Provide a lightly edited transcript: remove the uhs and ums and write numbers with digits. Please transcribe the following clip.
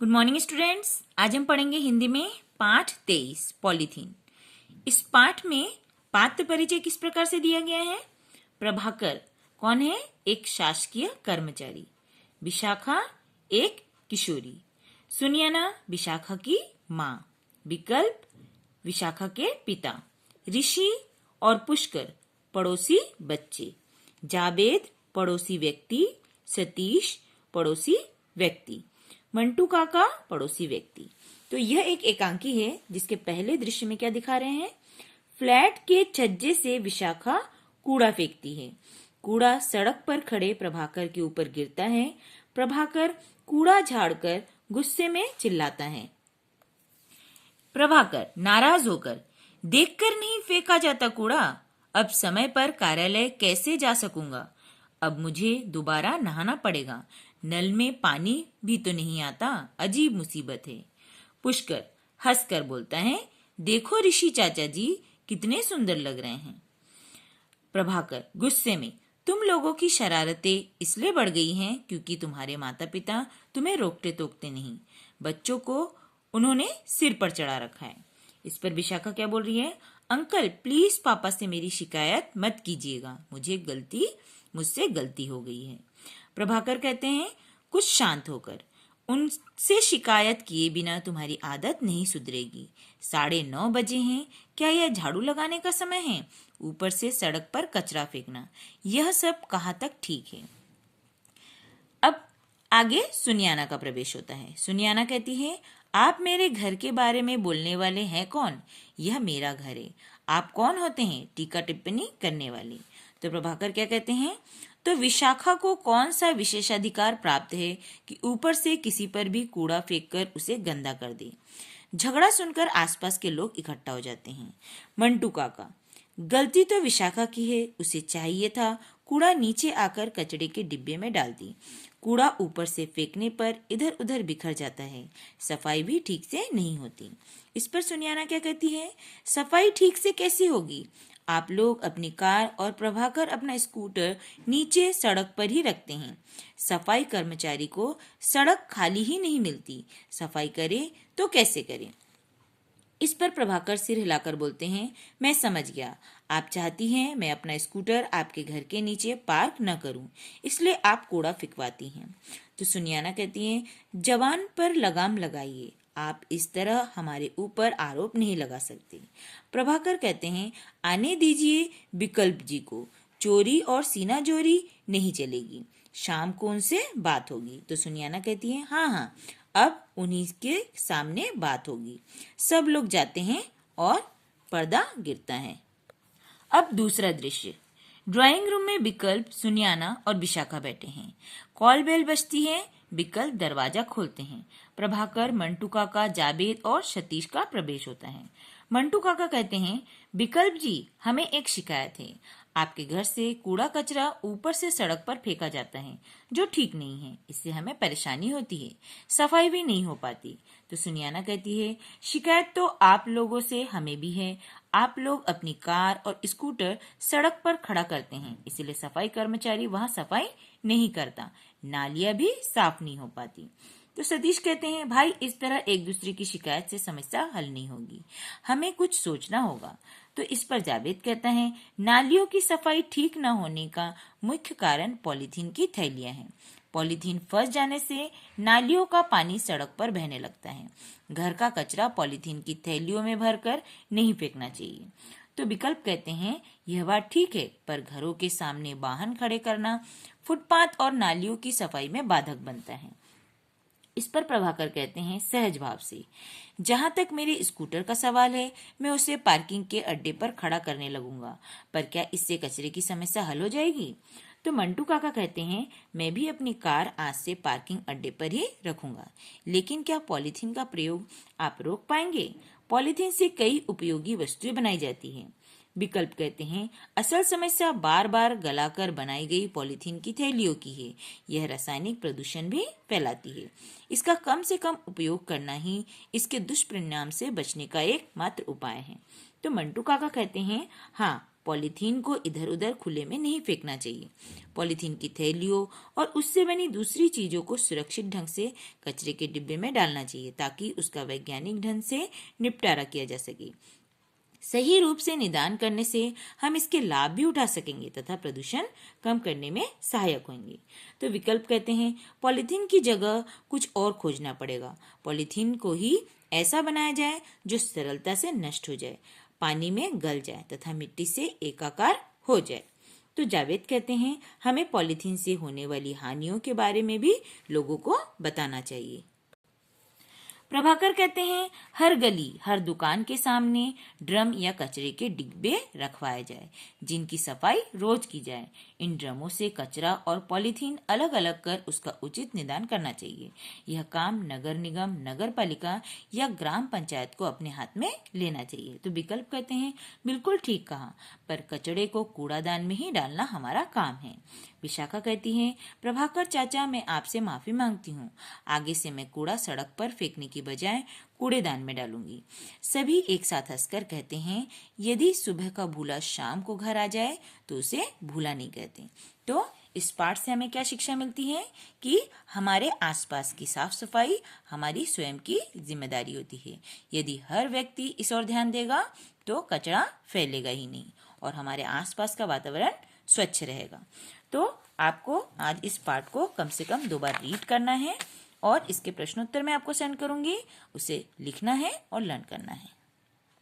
Good morning students. आज हम पढ़ेंगे हिंदी में पाठ 23 पॉलीथीन। इस पाठ में पात्र परिचय किस प्रकार से दिया गया है। प्रभाकर कौन है? एक शासकीय कर्मचारी। विशाखा एक किशोरी। सुनियाना विशाखा की माँ। विकल्प विशाखा के पिता। ऋषि और पुष्कर पड़ोसी बच्चे। जावेद पड़ोसी व्यक्ति। सतीश पड़ोसी व्यक्ति। मंटू काका पड़ोसी व्यक्ति। तो यह एक एकांकी है जिसके पहले दृश्य में क्या दिखा रहे हैं? फ्लैट के छज्जे से विशाखा कूड़ा फेंकती है। कूड़ा सड़क पर खड़े प्रभाकर के ऊपर गिरता है। प्रभाकर कूड़ा झाड़कर गुस्से में चिल्लाता है। प्रभाकर नाराज होकर, देखकर नहीं फेंका जाता कूड़ा, अब समय पर कार्यालय कैसे जा सकूंगा? अब मुझे दोबारा नहाना पड़ेगा, नल में पानी भी तो नहीं आता, अजीब मुसीबत है। पुष्कर हंसकर बोलता है, देखो ऋषि चाचा जी कितने सुंदर लग रहे हैं। प्रभाकर गुस्से में, तुम लोगों की शरारतें इसलिए बढ़ गई हैं क्योंकि तुम्हारे माता पिता तुम्हें रोकते टोकते नहीं, बच्चों को उन्होंने सिर पर चढ़ा रखा है। इस पर विशाखा क्या बोल रही है? अंकल प्लीज पापा से मेरी शिकायत मत कीजिएगा, मुझसे गलती हो गई है। प्रभाकर कहते हैं कुछ शांत होकर, उनसे शिकायत किए बिना तुम्हारी आदत नहीं सुधरेगी। 9:30 बजे हैं, क्या यह झाड़ू लगाने का समय है? ऊपर से सड़क पर कचरा फेंकना, यह सब कहाँ तक ठीक है? अब आगे सुनियाना का प्रवेश होता है। सुनियाना कहती है, आप मेरे घर के बारे में बोलने वाले हैं कौन? यह मेरा घर है, आप कौन होते हैं टीका टिप्पणी करने वाले? तो प्रभाकर क्या कहते हैं? तो विशाखा को कौन सा विशेषाधिकार प्राप्त है कि ऊपर से किसी पर भी कूड़ा फेंककर उसे गंदा कर दे? झगड़ा सुनकर आसपास के लोग इकट्ठा हो जाते हैं। मंटू काका, गलती तो विशाखा की है, उसे चाहिए था कूड़ा नीचे आकर कचड़े के डिब्बे में डाल दी। कूड़ा ऊपर से फेंकने पर इधर उधर बिखर जाता है, सफाई भी ठीक से नहीं होती। इस पर सुनियाना क्या कहती है? सफाई ठीक से कैसे होगी? आप लोग अपनी कार और प्रभाकर अपना स्कूटर नीचे सड़क पर ही रखते हैं। सफाई कर्मचारी को सड़क खाली ही नहीं मिलती, सफाई करे तो कैसे करे? इस पर प्रभाकर सिर हिलाकर बोलते हैं, मैं समझ गया, आप चाहती हैं मैं अपना स्कूटर आपके घर के नीचे पार्क न करूं, इसलिए आप कूड़ा फिकवाती हैं। तो सुनियाना कहती हैं, जवान पर लगाम लगाइए, आप इस तरह हमारे ऊपर आरोप नहीं लगा सकते। प्रभाकर कहते हैं, आने दीजिए विकल्प जी को, चोरी और सीना जोरी नहीं चलेगी, शाम को उनसे बात होगी। तो सुनियाना कहती है, हाँ हाँ, अब उन्हीं के सामने बात होगी। सब लोग जाते हैं और पर्दा गिरता है। अब दूसरा दृश्य, ड्राइंग रूम में विकल्प, सुनियाना और विशाखा बैठे हैं। कॉल बेल बजती है, विकल्प दरवाजा खोलते हैं। प्रभाकर, मंटू काका, जावेद और सतीश का प्रवेश होता है। मंटू काका कहते हैं, विकल्प जी हमें एक शिकायत है, आपके घर से कूड़ा कचरा ऊपर से सड़क पर फेंका जाता है जो ठीक नहीं है, इससे हमें परेशानी होती है, सफाई भी नहीं हो पाती। तो सुनियाना कहती है, शिकायत तो आप लोगों से हमें भी है, आप लोग अपनी कार और स्कूटर सड़क पर खड़ा करते हैं, इसलिए सफाई कर्मचारी वहां सफाई नहीं करता, नालियां भी साफ नहीं हो पाती। तो सतीश कहते हैं, भाई इस तरह एक दूसरे की शिकायत से समस्या हल नहीं होगी, हमें कुछ सोचना होगा। तो इस पर जावेद कहता है, नालियों की सफाई ठीक न होने का मुख्य कारण पॉलीथीन की थैलियां हैं। पॉलीथीन फंस जाने से नालियों का पानी सड़क पर बहने लगता है। घर का कचरा पॉलीथीन की थैलियों में भरकर नहीं फेंकना चाहिए। तो विकल्प कहते हैं, यह बात ठीक है, पर घरों के सामने वाहन खड़े करना फुटपाथ और नालियों की सफाई में बाधक बनता है। इस पर प्रभाकर कहते हैं, सहज भाव से, जहां तक मेरे स्कूटर का सवाल है, मैं उसे पार्किंग के अड्डे पर खड़ा करने लगूंगा, पर क्या इससे कचरे की समस्या हल हो जाएगी? तो मंटू काका कहते हैं, मैं भी अपनी कार आज से पार्किंग अड्डे पर ही रखूंगा, लेकिन क्या पॉलीथीन का प्रयोग आप रोक पाएंगे? पॉलीथीन से कई उपयोगी वस्तुएं बनाई जाती हैं। विकल्प कहते हैं, असल समस्या बार बार गलाकर बनाई गई पॉलीथीन की थैलियों की है, यह रासायनिक प्रदूषण भी फैलाती है, इसका कम से कम उपयोग करना ही इसके दुष्परिणाम से बचने का एक मात्र उपाय है। तो मंटू काका कहते हैं, हाँ पॉलीथीन को इधर उधर खुले में नहीं फेंकना चाहिए। पॉलीथीन की थैलियों और उससे बनी दूसरी चीजों को सुरक्षित ढंग से कचरे के डिब्बे में डालना चाहिए ताकि उसका वैज्ञानिक ढंग से निपटारा किया जा सके। सही रूप से निदान करने से हम इसके लाभ भी उठा सकेंगे तथा प्रदूषण कम करने में सहायक होंगे। तो विकल्प कहते हैं पॉलीथीन की जगह कुछ और खोजना पड़ेगा। पॉलीथीन को ही ऐसा बनाया जाए जो सरलता से नष्ट हो जाए, पानी में गल जाए तथा मिट्टी से एकाकार हो जाए। तो जावेद कहते हैं हमें पॉलीथीन से होने वाली हानियों के बारे में भी लोगों को बताना चाहिए। प्रभाकर कहते हैं हर गली, हर दुकान के सामने ड्रम या कचरे के डिब्बे रखवाए जाए, जिनकी सफाई रोज की जाए। इन ड्रमों से कचरा और पॉलीथीन अलग अलग कर उसका उचित निदान करना चाहिए। यह काम नगर निगम, नगर पालिका या ग्राम पंचायत को अपने हाथ में लेना चाहिए। तो विकल्प कहते हैं बिल्कुल ठीक कहा, पर कचरे को कूड़ादान में ही डालना हमारा काम है। विशाखा कहती है प्रभाकर चाचा, मैं आपसे माफी मांगती हूँ। आगे से मैं कूड़ा सड़क पर फेंकने की बजाय कूड़ेदान में डालूंगी। सभी एक साथ हंसकर कहते हैं यदि सुबह का भूला शाम को घर आ जाए तो उसे भूला नहीं कहते। तो इस पाठ से हमें क्या शिक्षा मिलती है कि हमारे आसपास की साफ सफाई हमारी स्वयं की जिम्मेदारी होती है। यदि हर व्यक्ति इस ओर ध्यान देगा तो कचरा फैलेगा ही नहीं और हमारे आसपास का वातावरण स्वच्छ रहेगा। तो आपको आज इस पाठ को कम से कम 2 बार रीड करना है और इसके प्रश्नोत्तर मैं आपको सेंड करूंगी, उसे लिखना है और लर्न करना है।